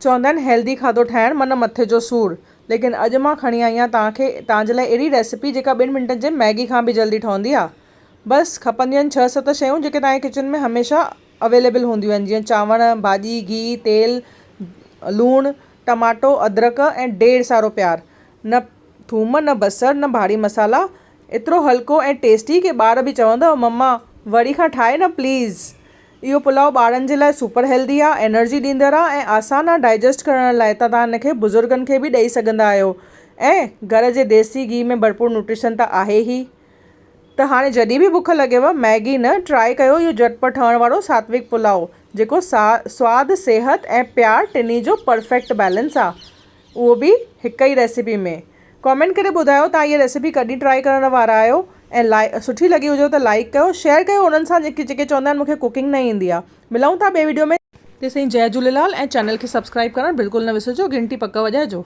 चवंदा आहिनि हेल्दी खाधो ठाहिणु मन मथे जो सूरु। लेकिन अॼु मां खणी आई आहियां तव्हांजे लाइ अहिड़ी रेसिपी जेका 2 मिंटनि जे मैगी खां बि जल्दी ठहंदी आहे। बसि खपंदियूं आहिनि 6-7 शयूं जेके तव्हांजे किचन में हमेशह अवेलेबल हूंदियूं आहिनि, जीअं चांवर, भाॼी, घी, तेल, लूणु, टमाटो, अदरक ऐं ढेर सारो प्यार। न थूम, न बसर, न भारी मसाला। एतिरो हल्को ऐं टेस्टी कि ॿार बि चवंदव मम्मा वरी खां ठाहे न प्लीज़। इहो पुलाव ॿारनि जे लाइ सुपर हेल्दी आहे, एनर्जी ॾींदड़ आहे ऐं आसान आहे डाइजेस्ट करण लाइ। त तव्हां हिनखे बुज़ुर्गनि खे बि ॾेई सघंदा आहियो ऐं घर जे देसी घी में भरपूर न्यूट्रिशन त आहे ई। त हाणे जॾहिं बि बुख लॻेव मैगी न ट्राई कयो इहो झटपट ठहण वारो सात्विक पुलाव, जेको स्वादु, सिहत ऐं प्यार टिनी जो परफेक्ट बैलेंस आहे, उहो बि हिक ई रेसिपी में। कमेंट करे ॿुधायो तव्हां इहा रेसिपी कॾहिं ट्राई करण वारा आहियो ऐं सुठी लॻी हुजेव त लाइक कयो, शेयर कयो उन्हनि सां जेके चवंदा आहिनि मूंखे कुकिंग न ईंदी आहे। मिलूं था ॿिए वीडियो में। तेसिताईं जय झूलेलाल ऐं चैनल खे सब्सक्राइब करणु बिल्कुलु न विसिजो, घंटी पक वॼाइजो।